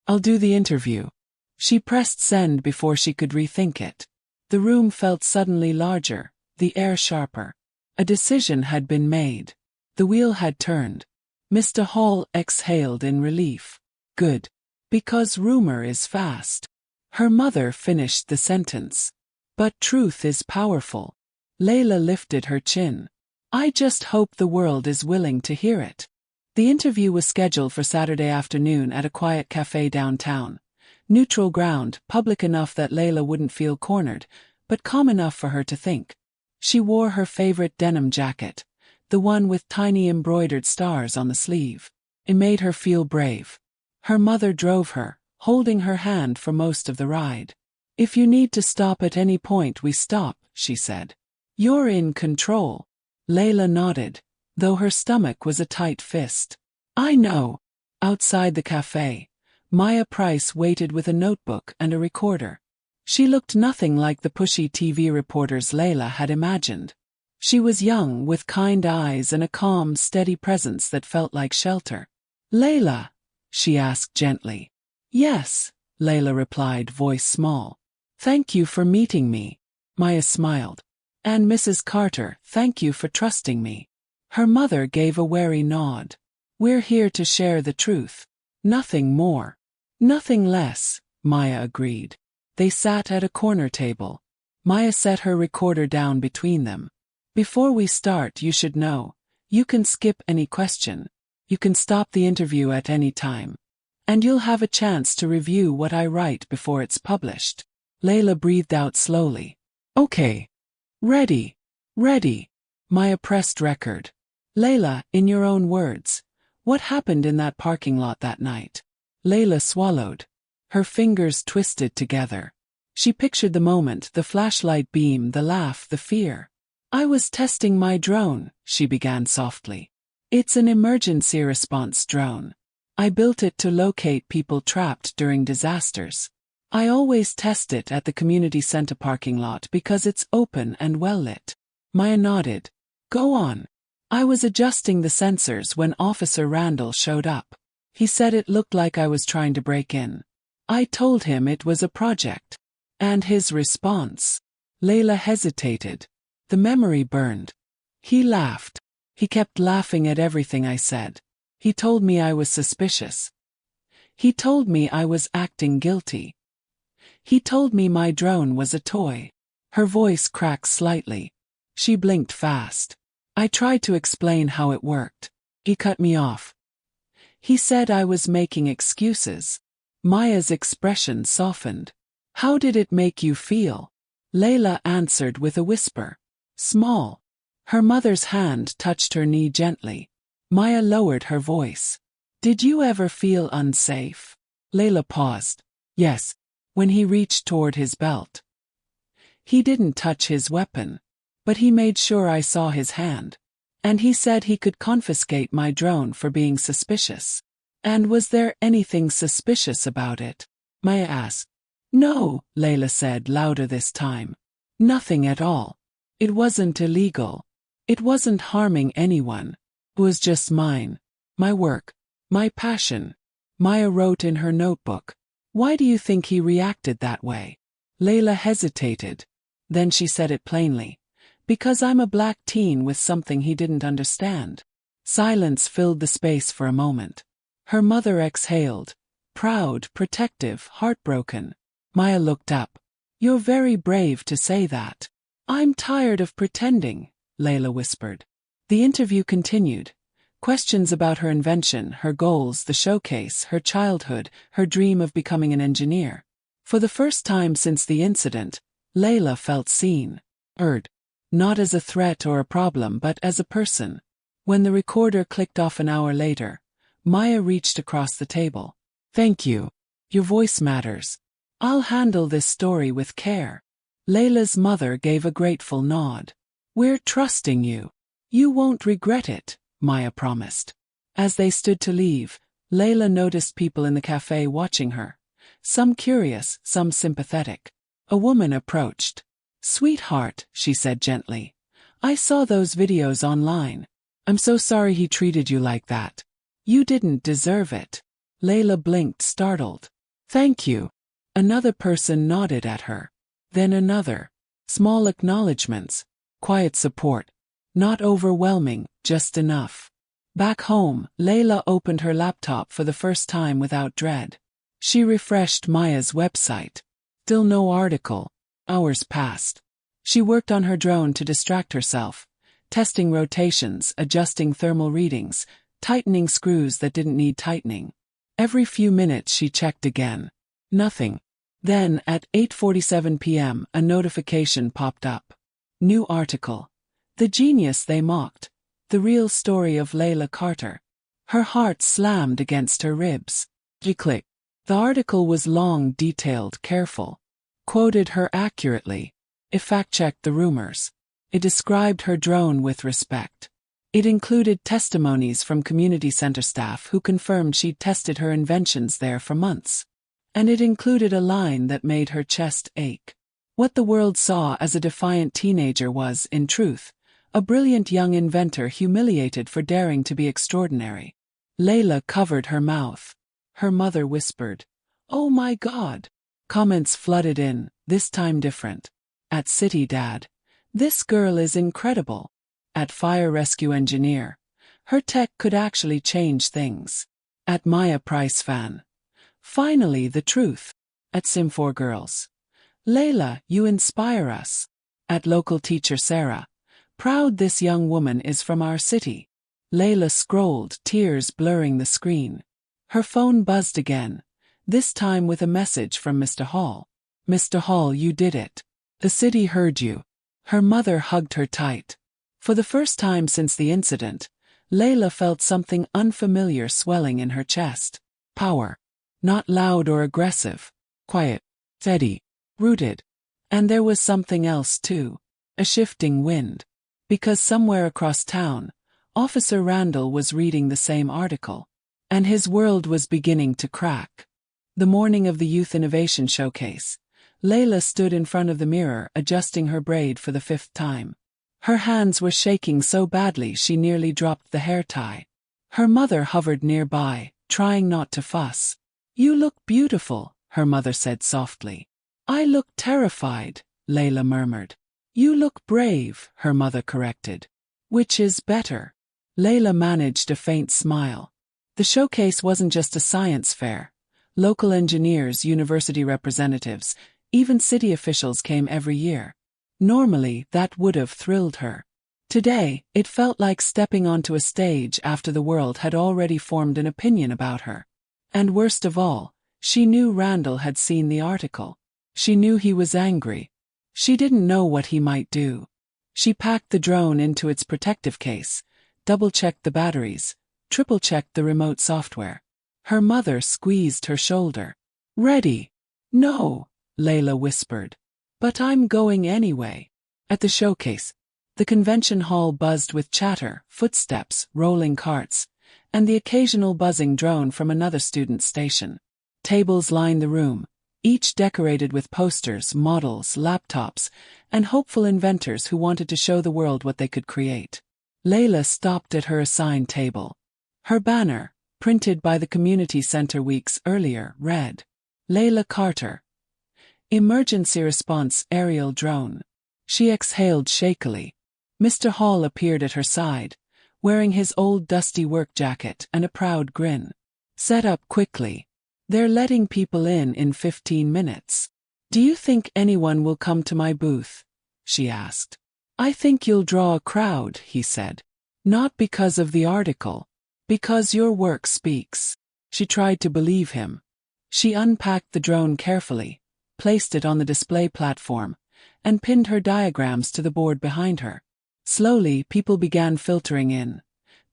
I'll do the interview. She pressed send before she could rethink it. The room felt suddenly larger, the air sharper. A decision had been made. The wheel had turned. Mr. Hall exhaled in relief. Good. Because rumor is fast. Her mother finished the sentence. But truth is powerful. Layla lifted her chin. I just hope the world is willing to hear it. The interview was scheduled for Saturday afternoon at a quiet cafe downtown. Neutral ground, public enough that Layla wouldn't feel cornered, but calm enough for her to think. She wore her favorite denim jacket, the one with tiny embroidered stars on the sleeve. It made her feel brave. Her mother drove her, holding her hand for most of the ride. If you need to stop at any point, we stop, she said. You're in control. Layla nodded, though her stomach was a tight fist. I know. Outside the cafe, Maya Price waited with a notebook and a recorder. She looked nothing like the pushy TV reporters Layla had imagined. She was young, with kind eyes and a calm, steady presence that felt like shelter. Layla? She asked gently. Yes, Layla replied, voice small. Thank you for meeting me. Maya smiled. And Mrs. Carter, thank you for trusting me. Her mother gave a wary nod. We're here to share the truth. Nothing more. Nothing less, Maya agreed. They sat at a corner table. Maya set her recorder down between them. Before we start, you should know. You can skip any question. You can stop the interview at any time. And you'll have a chance to review what I write before it's published. Layla breathed out slowly. Okay. Ready. Ready. Maya pressed record. Layla, in your own words, what happened in that parking lot that night? Layla swallowed. Her fingers twisted together. She pictured the moment, the flashlight beam, the laugh, the fear. I was testing my drone, she began softly. It's an emergency response drone. I built it to locate people trapped during disasters. I always test it at the community center parking lot because it's open and well lit. Maya nodded. Go on. I was adjusting the sensors when Officer Randall showed up. He said it looked like I was trying to break in. I told him it was a project. And his response? Layla hesitated. The memory burned. He laughed. He kept laughing at everything I said. He told me I was suspicious. He told me I was acting guilty. He told me my drone was a toy. Her voice cracked slightly. She blinked fast. I tried to explain how it worked. He cut me off. He said I was making excuses. Maya's expression softened. How did it make you feel? Layla answered with a whisper. Small. Her mother's hand touched her knee gently. Maya lowered her voice. Did you ever feel unsafe? Layla paused. Yes. When he reached toward his belt. He didn't touch his weapon. But he made sure I saw his hand. And he said he could confiscate my drone for being suspicious. And was there anything suspicious about it? Maya asked. No, Layla said louder this time. Nothing at all. It wasn't illegal. It wasn't harming anyone. It was just mine. My work. My passion. Maya wrote in her notebook. Why do you think he reacted that way? Layla hesitated. Then she said it plainly. Because I'm a black teen with something he didn't understand. Silence filled the space for a moment. Her mother exhaled. Proud, protective, heartbroken. Maya looked up. You're very brave to say that. I'm tired of pretending, Layla whispered. The interview continued. Questions about her invention, her goals, the showcase, her childhood, her dream of becoming an engineer. For the first time since the incident, Layla felt seen, heard. Not as a threat or a problem but as a person. When the recorder clicked off an hour later, Maya reached across the table. Thank you. Your voice matters. I'll handle this story with care. Layla's mother gave a grateful nod. We're trusting you. You won't regret it, Maya promised. As they stood to leave, Layla noticed people in the cafe watching her. Some curious, some sympathetic. A woman approached. Sweetheart, she said gently. I saw those videos online. I'm so sorry he treated you like that. You didn't deserve it. Layla blinked, startled. Thank you. Another person nodded at her. Then another. Small acknowledgements. Quiet support. Not overwhelming, just enough. Back home, Layla opened her laptop for the first time without dread. She refreshed Maya's website. Still no article. Hours passed. She worked on her drone to distract herself, testing rotations, adjusting thermal readings, tightening screws that didn't need tightening. Every few minutes she checked again. Nothing. Then, at 8:47 p.m., a notification popped up. New article. The genius they mocked. The real story of Layla Carter. Her heart slammed against her ribs. She clicked. The article was long, detailed, careful. Quoted her accurately. It fact-checked the rumors. It described her drone with respect. It included testimonies from community center staff who confirmed she'd tested her inventions there for months. And it included a line that made her chest ache. What the world saw as a defiant teenager was, in truth, a brilliant young inventor humiliated for daring to be extraordinary. Layla covered her mouth. Her mother whispered, "Oh my God." Comments flooded in, this time different. At City Dad, "This girl is incredible." At Fire Rescue Engineer, "Her tech could actually change things." At Maya Price Fan, "Finally the truth." At Sim4 Girls, "Layla, you inspire us." At Local Teacher Sarah, "Proud this young woman is from our city." Layla scrolled, tears blurring the screen. Her phone buzzed again, this time with a message from Mr. Hall. "Mr. Hall, you did it. The city heard you." Her mother hugged her tight. For the first time since the incident, Layla felt something unfamiliar swelling in her chest. Power. Not loud or aggressive. Quiet. Steady. Rooted. And there was something else too. A shifting wind. Because somewhere across town, Officer Randall was reading the same article. And his world was beginning to crack. The morning of the Youth Innovation Showcase, Layla stood in front of the mirror adjusting her braid for the 5th time. Her hands were shaking so badly she nearly dropped the hair tie. Her mother hovered nearby, trying not to fuss. "You look beautiful," her mother said softly. "I look terrified," Layla murmured. "You look brave," her mother corrected. "Which is better?" Layla managed a faint smile. The showcase wasn't just a science fair. Local engineers, university representatives, even city officials came every year. Normally, that would have thrilled her. Today, it felt like stepping onto a stage after the world had already formed an opinion about her. And worst of all, she knew Randall had seen the article. She knew he was angry. She didn't know what he might do. She packed the drone into its protective case, double-checked the batteries, triple-checked the remote software. Her mother squeezed her shoulder. "Ready?" "No," Layla whispered. "But I'm going anyway." At the showcase, the convention hall buzzed with chatter, footsteps, rolling carts, and the occasional buzzing drone from another student station. Tables lined the room, each decorated with posters, models, laptops, and hopeful inventors who wanted to show the world what they could create. Layla stopped at her assigned table. Her banner, printed by the community center weeks earlier, read, Layla Carter, Emergency Response Aerial Drone. She exhaled shakily. Mr. Hall appeared at her side, wearing his old dusty work jacket and a proud grin. Set up quickly. They're letting people in 15 minutes. Do you think anyone will come to my booth? She asked. I think you'll draw a crowd, he said. Not because of the article. Because your work speaks. She tried to believe him. She unpacked the drone carefully, placed it on the display platform, and pinned her diagrams to the board behind her. Slowly, people began filtering in.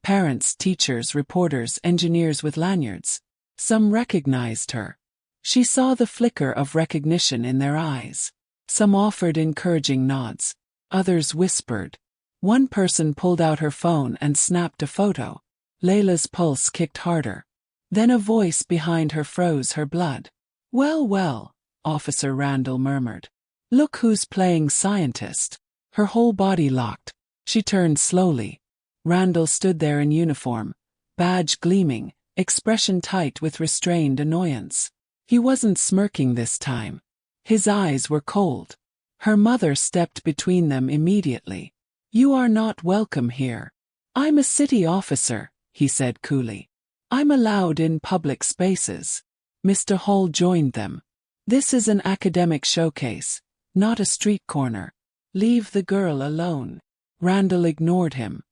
Parents, teachers, reporters, engineers with lanyards. Some recognized her. She saw the flicker of recognition in their eyes. Some offered encouraging nods. Others whispered. One person pulled out her phone and snapped a photo. Layla's pulse kicked harder. Then a voice behind her froze her blood. Well, well, Officer Randall murmured. Look who's playing scientist. Her whole body locked. She turned slowly. Randall stood there in uniform, badge gleaming, expression tight with restrained annoyance. He wasn't smirking this time. His eyes were cold. Her mother stepped between them immediately. You are not welcome here. I'm a city officer, he said coolly. I'm allowed in public spaces. Mr. Hall joined them. This is an academic showcase, not a street corner. Leave the girl alone. Randall ignored him.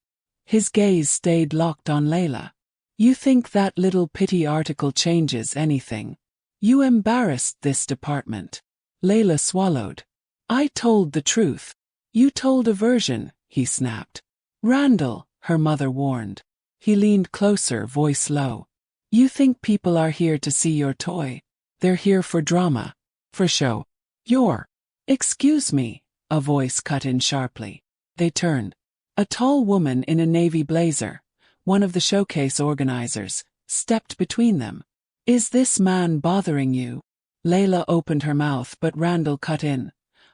His gaze stayed locked on Layla. You think that little pity article changes anything? You embarrassed this department. Layla swallowed. I told the truth. You told a version, he snapped. Randall, her mother warned. He leaned closer, voice low. You think people are here to see your toy? They're here for drama. For show. Excuse me, a voice cut in sharply. They turned. A tall woman in a navy blazer, one of the showcase organizers, stepped between them. Is this man bothering you? Layla opened her mouth but Randall cut in.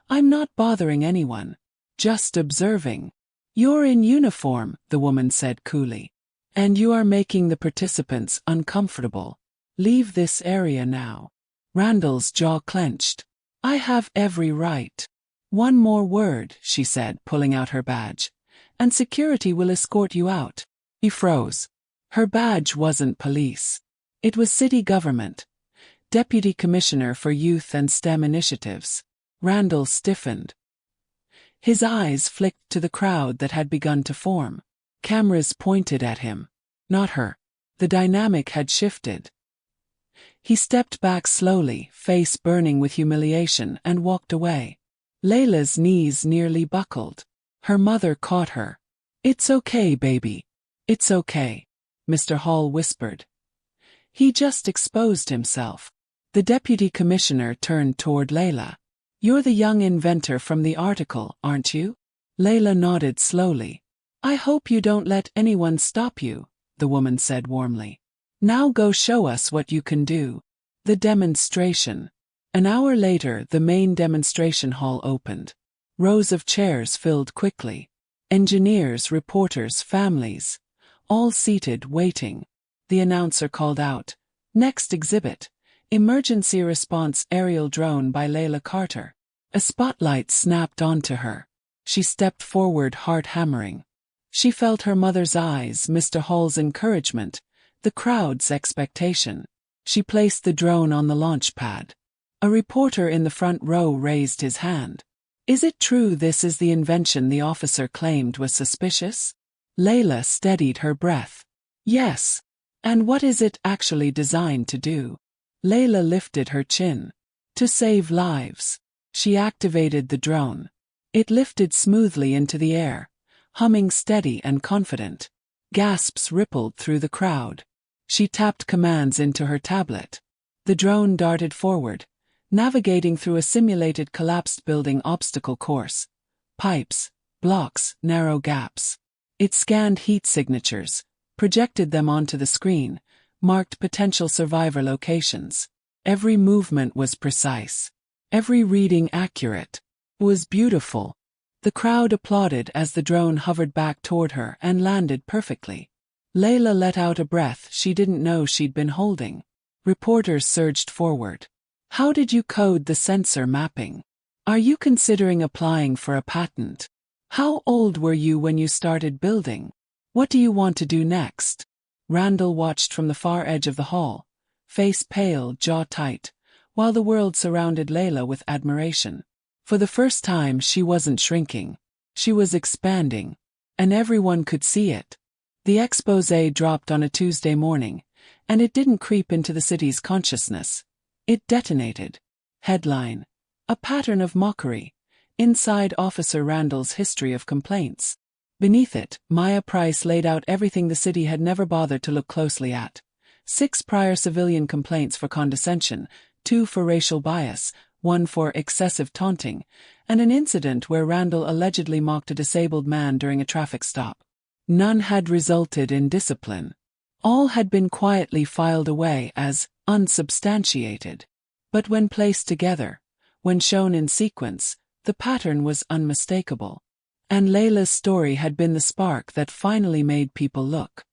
I'm not bothering anyone. Just observing. You're in uniform, the woman said coolly. And you are making the participants uncomfortable. Leave this area now. Randall's jaw clenched. I have every right. One more word, she said, pulling out her badge, and security will escort you out. He froze. Her badge wasn't police. It was city government. Deputy Commissioner for Youth and STEM Initiatives. Randall stiffened. His eyes flicked to the crowd that had begun to form. Cameras pointed at him. Not her. The dynamic had shifted. He stepped back slowly, face burning with humiliation, and walked away. Layla's knees nearly buckled. Her mother caught her. It's okay, baby. It's okay, Mr. Hall whispered. He just exposed himself. The deputy commissioner turned toward Layla. You're the young inventor from the article, aren't you? Layla nodded slowly. I hope you don't let anyone stop you, the woman said warmly. Now go show us what you can do. The demonstration. An hour later, the main demonstration hall opened. Rows of chairs filled quickly. Engineers, reporters, families. All seated, waiting. The announcer called out, Next exhibit, Emergency Response Aerial Drone by Layla Carter. A spotlight snapped onto her. She stepped forward, heart hammering. She felt her mother's eyes, Mr. Hall's encouragement, the crowd's expectation. She placed the drone on the launch pad. A reporter in the front row raised his hand. Is it true this is the invention the officer claimed was suspicious? Layla steadied her breath. Yes. And what is it actually designed to do? Layla lifted her chin. To save lives. She activated the drone. It lifted smoothly into the air, humming steady and confident. Gasps rippled through the crowd. She tapped commands into her tablet. The drone darted forward, navigating through a simulated collapsed building obstacle course. Pipes, blocks, narrow gaps. It scanned heat signatures, projected them onto the screen, marked potential survivor locations. Every movement was precise. Every reading accurate. It was beautiful. The crowd applauded as the drone hovered back toward her and landed perfectly. Layla let out a breath she didn't know she'd been holding. Reporters surged forward. How did you code the sensor mapping? Are you considering applying for a patent? How old were you when you started building? What do you want to do next? Randall watched from the far edge of the hall, face pale, jaw tight, while the world surrounded Layla with admiration. For the first time she wasn't shrinking. She was expanding. And everyone could see it. The exposé dropped on a Tuesday morning, and it didn't creep into the city's consciousness. It detonated. Headline: A pattern of mockery. Inside Officer Randall's history of complaints. Beneath it, Maya Price laid out everything the city had never bothered to look closely at. 6 prior civilian complaints for condescension, 2 for racial bias, 1 for excessive taunting, and an incident where Randall allegedly mocked a disabled man during a traffic stop. None had resulted in discipline. All had been quietly filed away as unsubstantiated. But when placed together, when shown in sequence, the pattern was unmistakable. And Layla's story had been the spark that finally made people look.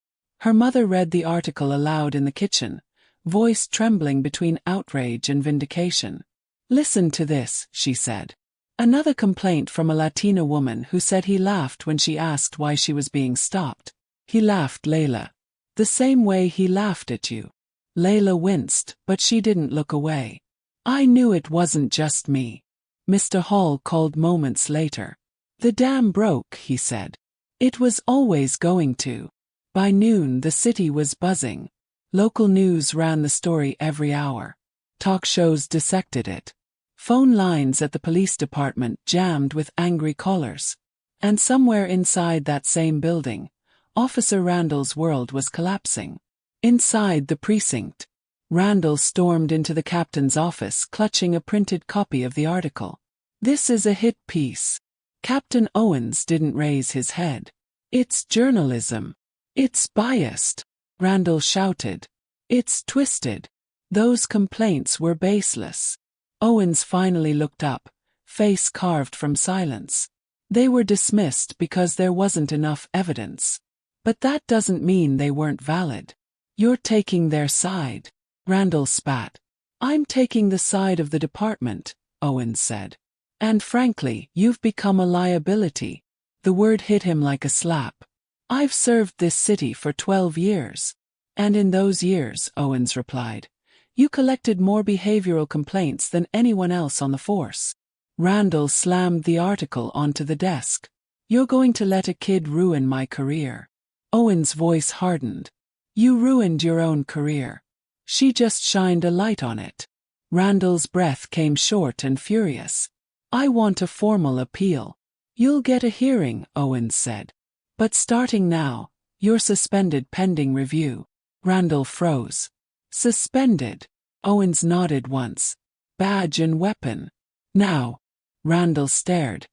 Her mother read the article aloud in the kitchen, voice trembling between outrage and vindication. Listen to this, she said. Another complaint from a Latina woman who said he laughed when she asked why she was being stopped. He laughed, Layla. The same way he laughed at you. Layla winced, but she didn't look away. I knew it wasn't just me. Mr. Hall called moments later. The dam broke, he said. It was always going to. By noon the city was buzzing. Local news ran the story every hour. Talk shows dissected it. Phone lines at the police department jammed with angry callers. And somewhere inside that same building, Officer Randall's world was collapsing. Inside the precinct, Randall stormed into the captain's office clutching a printed copy of the article. This is a hit piece. Captain Owens didn't raise his head. It's journalism. It's biased, Randall shouted. It's twisted. Those complaints were baseless. Owens finally looked up, face carved from silence. They were dismissed because there wasn't enough evidence. But that doesn't mean they weren't valid. You're taking their side. Randall spat. I'm taking the side of the department, Owens said. And frankly, you've become a liability. The word hit him like a slap. I've served this city for 12 years. And in those years, Owens replied, you collected more behavioral complaints than anyone else on the force. Randall slammed the article onto the desk. You're going to let a kid ruin my career. Owens' voice hardened. You ruined your own career. She just shined a light on it. Randall's breath came short and furious. I want a formal appeal. You'll get a hearing, Owens said. But starting now, you're suspended pending review. Randall froze. Suspended. Owens nodded once. Badge and weapon. Now. Randall stared,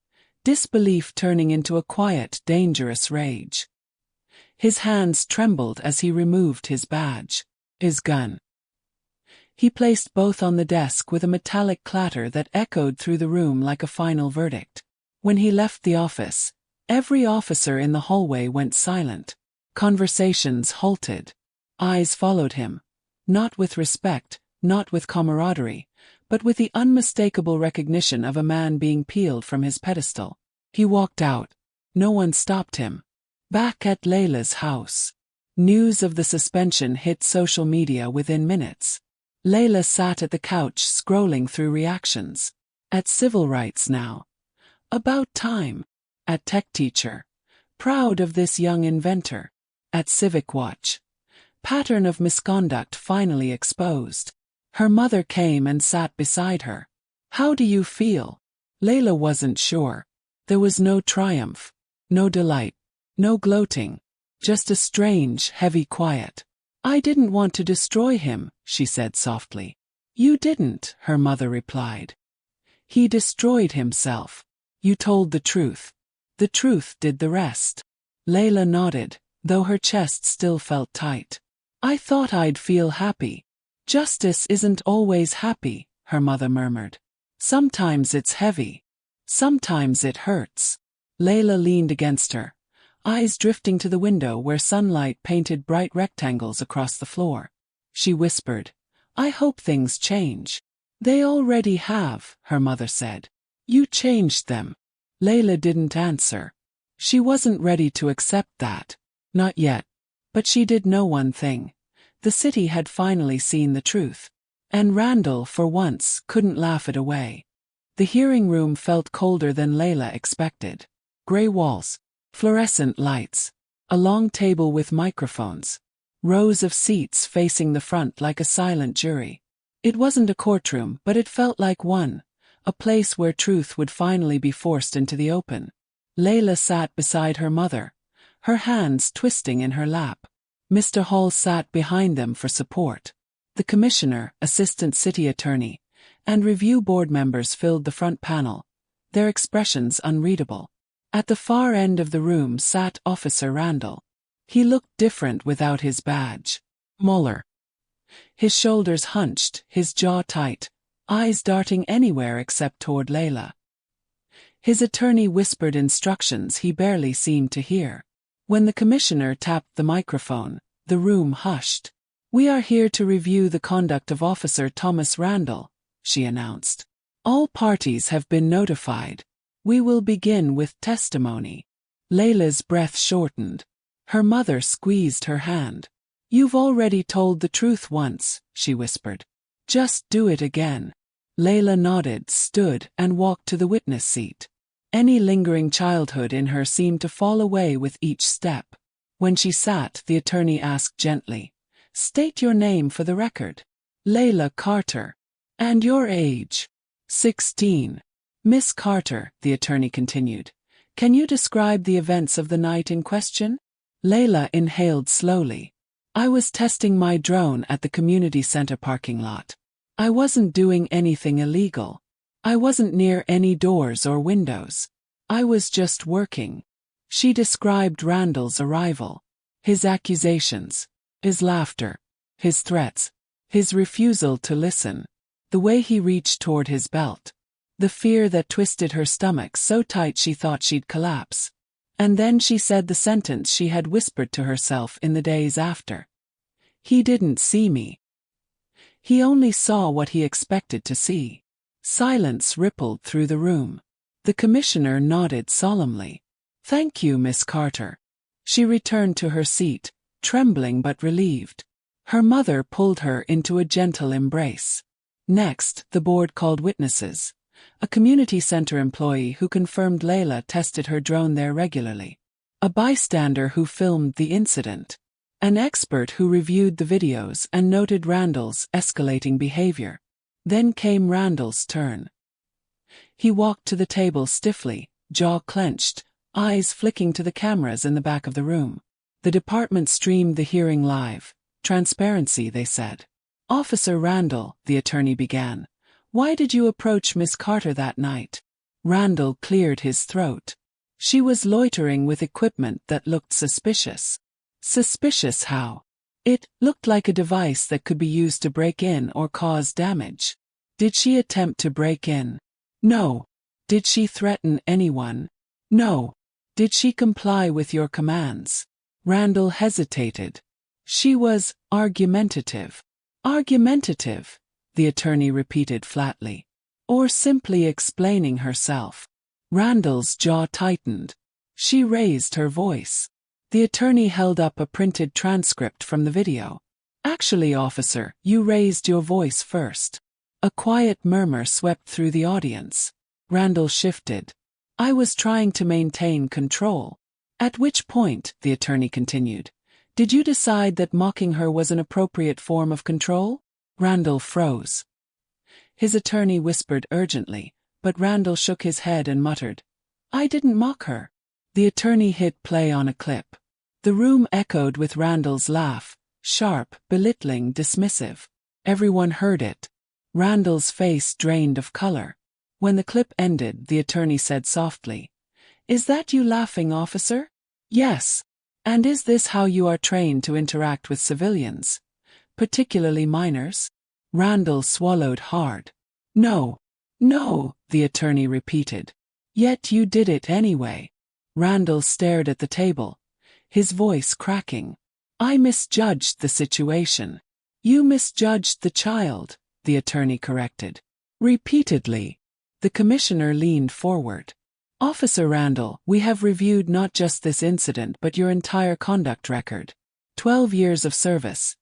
disbelief turning into a quiet, dangerous rage. His hands trembled as he removed his badge. His gun. He placed both on the desk with a metallic clatter that echoed through the room like a final verdict. When he left the office, every officer in the hallway went silent. Conversations halted. Eyes followed him. Not with respect, not with camaraderie, but with the unmistakable recognition of a man being peeled from his pedestal. He walked out. No one stopped him. Back at Layla's house. News of the suspension hit social media within minutes. Layla sat at the couch scrolling through reactions. At Civil Rights Now. About time. At Tech Teacher. Proud of this young inventor. At Civic Watch. Pattern of misconduct finally exposed. Her mother came and sat beside her. How do you feel? Layla wasn't sure. There was no triumph, no delight, no gloating, just a strange, heavy quiet. I didn't want to destroy him, she said softly. You didn't, her mother replied. He destroyed himself. You told the truth. The truth did the rest. Layla nodded, though her chest still felt tight. I thought I'd feel happy. Justice isn't always happy, her mother murmured. Sometimes it's heavy. Sometimes it hurts. Layla leaned against her, eyes drifting to the window where sunlight painted bright rectangles across the floor. She whispered, I hope things change. They already have, her mother said. You changed them. Layla didn't answer. She wasn't ready to accept that. Not yet. But she did know one thing. The city had finally seen the truth. And Randall, for once, couldn't laugh it away. The hearing room felt colder than Layla expected. Gray walls, fluorescent lights, a long table with microphones, rows of seats facing the front like a silent jury. It wasn't a courtroom, but it felt like one, a place where truth would finally be forced into the open. Layla sat beside her mother, her hands twisting in her lap. Mr. Hall sat behind them for support. The commissioner, assistant city attorney, and review board members filled the front panel, their expressions unreadable. At the far end of the room sat Officer Randall. He looked different without his badge. Mueller. His shoulders hunched, his jaw tight, eyes darting anywhere except toward Layla. His attorney whispered instructions he barely seemed to hear. When the commissioner tapped the microphone, the room hushed. We are here to review the conduct of Officer Thomas Randall, she announced. All parties have been notified. We will begin with testimony. Layla's breath shortened. Her mother squeezed her hand. You've already told the truth once, she whispered. Just do it again. Layla nodded, stood, and walked to the witness seat. Any lingering childhood in her seemed to fall away with each step. When she sat, the attorney asked gently, State your name for the record. Layla Carter. And your age? 16. Miss Carter, the attorney continued, can you describe the events of the night in question? Layla inhaled slowly. I was testing my drone at the community center parking lot. I wasn't doing anything illegal. I wasn't near any doors or windows. I was just working. She described Randall's arrival, his accusations, his laughter, his threats, his refusal to listen, the way he reached toward his belt, the fear that twisted her stomach so tight she thought she'd collapse. And then she said the sentence she had whispered to herself in the days after. He didn't see me. He only saw what he expected to see. Silence rippled through the room. The commissioner nodded solemnly. Thank you, Miss Carter. She returned to her seat, trembling but relieved. Her mother pulled her into a gentle embrace. Next, the board called witnesses. A community center employee who confirmed Layla tested her drone there regularly. A bystander who filmed the incident. An expert who reviewed the videos and noted Randall's escalating behavior. Then came Randall's turn. He walked to the table stiffly, jaw clenched, eyes flicking to the cameras in the back of the room. The department streamed the hearing live. Transparency, they said. Officer Randall, the attorney began. Why did you approach Miss Carter that night? Randall cleared his throat. She was loitering with equipment that looked suspicious. Suspicious how? It looked like a device that could be used to break in or cause damage. Did she attempt to break in? No. Did she threaten anyone? No. Did she comply with your commands? Randall hesitated. She was argumentative. Argumentative, the attorney repeated flatly. Or simply explaining herself. Randall's jaw tightened. She raised her voice. The attorney held up a printed transcript from the video. Actually, officer, you raised your voice first. A quiet murmur swept through the audience. Randall shifted. I was trying to maintain control. At which point, the attorney continued, did you decide that mocking her was an appropriate form of control? Randall froze. His attorney whispered urgently, but Randall shook his head and muttered, I didn't mock her. The attorney hit play on a clip. The room echoed with Randall's laugh, sharp, belittling, dismissive. Everyone heard it. Randall's face drained of color. When the clip ended, the attorney said softly, Is that you laughing, officer? Yes. And is this how you are trained to interact with civilians? Particularly minors? Randall swallowed hard. No. No, the attorney repeated. Yet you did it anyway. Randall stared at the table, his voice cracking. I misjudged the situation. You misjudged the child, the attorney corrected. Repeatedly. The commissioner leaned forward. Officer Randall, we have reviewed not just this incident but your entire conduct record. 12 years of service.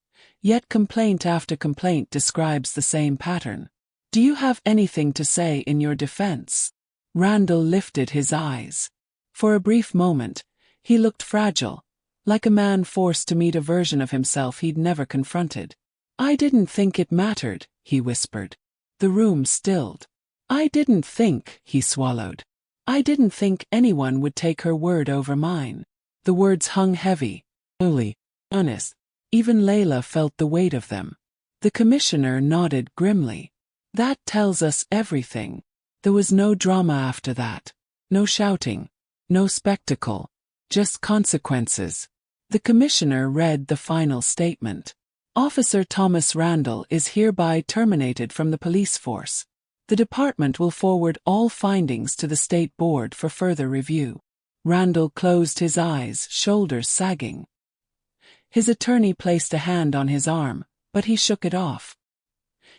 Yet complaint after complaint describes the same pattern. Do you have anything to say in your defense? Randall lifted his eyes. For a brief moment, he looked fragile, like a man forced to meet a version of himself he'd never confronted. I didn't think it mattered, he whispered. The room stilled. I didn't think, he swallowed. I didn't think anyone would take her word over mine. The words hung heavy, only, honest. Even Layla felt the weight of them. The commissioner nodded grimly. That tells us everything. There was no drama after that. No shouting. No spectacle. Just consequences. The commissioner read the final statement. Officer Thomas Randall is hereby terminated from the police force. The department will forward all findings to the state board for further review. Randall closed his eyes, shoulders sagging. His attorney placed a hand on his arm, but he shook it off.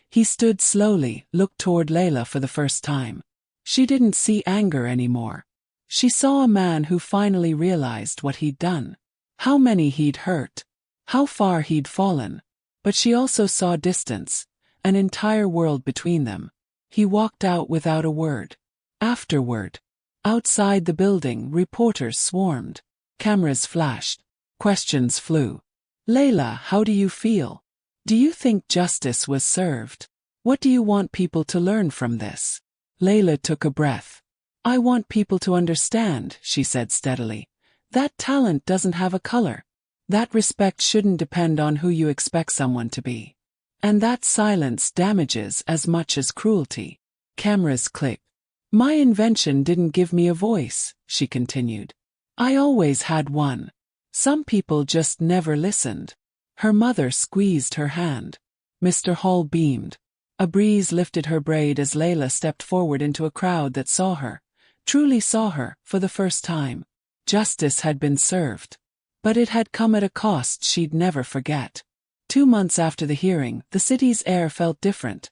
He stood slowly, looked toward Layla for the first time. She didn't see anger anymore. She saw a man who finally realized what he'd done. How many he'd hurt. How far he'd fallen. But she also saw distance, an entire world between them. He walked out without a word. Afterward. Outside the building, reporters swarmed. Cameras flashed. Questions flew. Layla, how do you feel? Do you think justice was served? What do you want people to learn from this? Layla took a breath. I want people to understand, she said steadily. That talent doesn't have a color. That respect shouldn't depend on who you expect someone to be. And that silence damages as much as cruelty. Cameras clicked. My invention didn't give me a voice, she continued. I always had one. Some people just never listened. Her mother squeezed her hand. Mr. Hall beamed. A breeze lifted her braid as Layla stepped forward into a crowd that saw her, truly saw her, for the first time. Justice had been served. But it had come at a cost she'd never forget. 2 months after the hearing, the city's air felt different.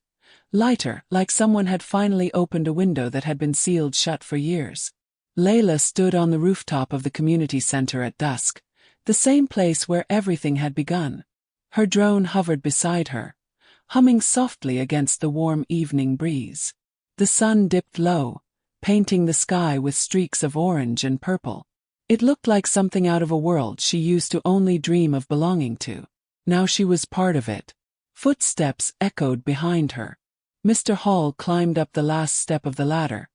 Lighter, like someone had finally opened a window that had been sealed shut for years. Layla stood on the rooftop of the community center at dusk, the same place where everything had begun. Her drone hovered beside her, humming softly against the warm evening breeze. The sun dipped low, painting the sky with streaks of orange and purple. It looked like something out of a world she used to only dream of belonging to. Now she was part of it. Footsteps echoed behind her. Mr. Hall climbed up the last step of the ladder,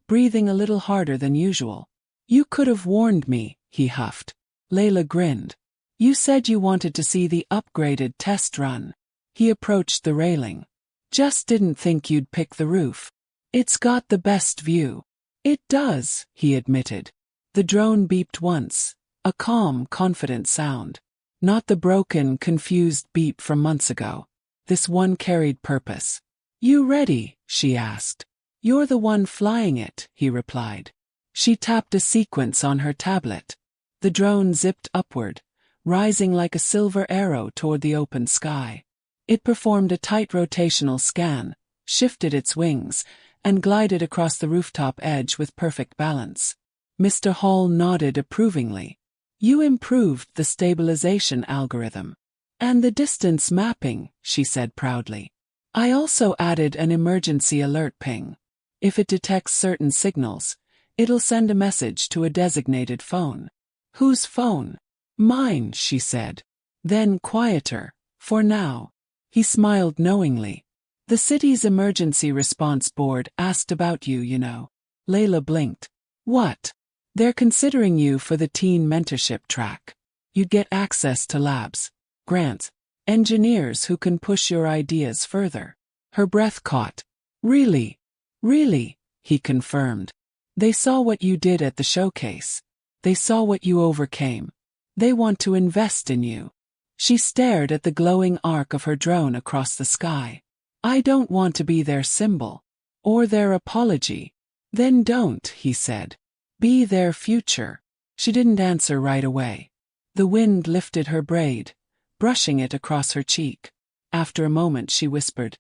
breathing a little harder than usual. You could have warned me, he huffed. Layla grinned. You said you wanted to see the upgraded test run. He approached the railing. Just didn't think you'd pick the roof. It's got the best view. It does, he admitted. The drone beeped once, a calm, confident sound. Not the broken, confused beep from months ago. This one carried purpose. You ready? She asked. You're the one flying it, he replied. She tapped a sequence on her tablet. The drone zipped upward, rising like a silver arrow toward the open sky. It performed a tight rotational scan, shifted its wings, and glided across the rooftop edge with perfect balance. Mr. Hall nodded approvingly. You improved the stabilization algorithm. And the distance mapping, she said proudly. I also added an emergency alert ping. If it detects certain signals, it'll send a message to a designated phone. Whose phone? Mine, she said. Then quieter, for now. He smiled knowingly. The city's emergency response board asked about you, you know. Layla blinked. What? They're considering you for the teen mentorship track. You'd get access to labs, grants, engineers who can push your ideas further. Her breath caught. Really? Really? He confirmed. They saw what you did at the showcase. They saw what you overcame. They want to invest in you. She stared at the glowing arc of her drone across the sky. I don't want to be their symbol. Or their apology. Then don't, he said. Be their future. She didn't answer right away. The wind lifted her braid, brushing it across her cheek. After a moment she whispered,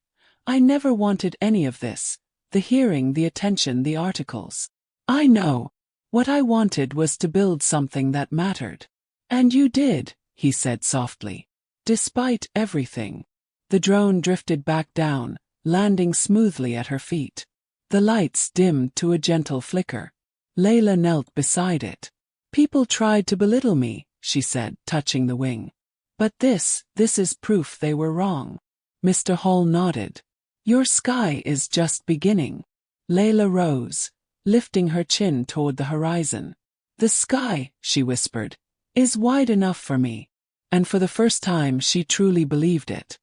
I never wanted any of this. The hearing, the attention, the articles. I know. What I wanted was to build something that mattered. And you did, he said softly. Despite everything. The drone drifted back down, landing smoothly at her feet. The lights dimmed to a gentle flicker. Layla knelt beside it. People tried to belittle me, she said, touching the wing. But this is proof they were wrong. Mr. Hall nodded. Your sky is just beginning. Layla rose, lifting her chin toward the horizon. The sky, she whispered, is wide enough for me. And for the first time she truly believed it.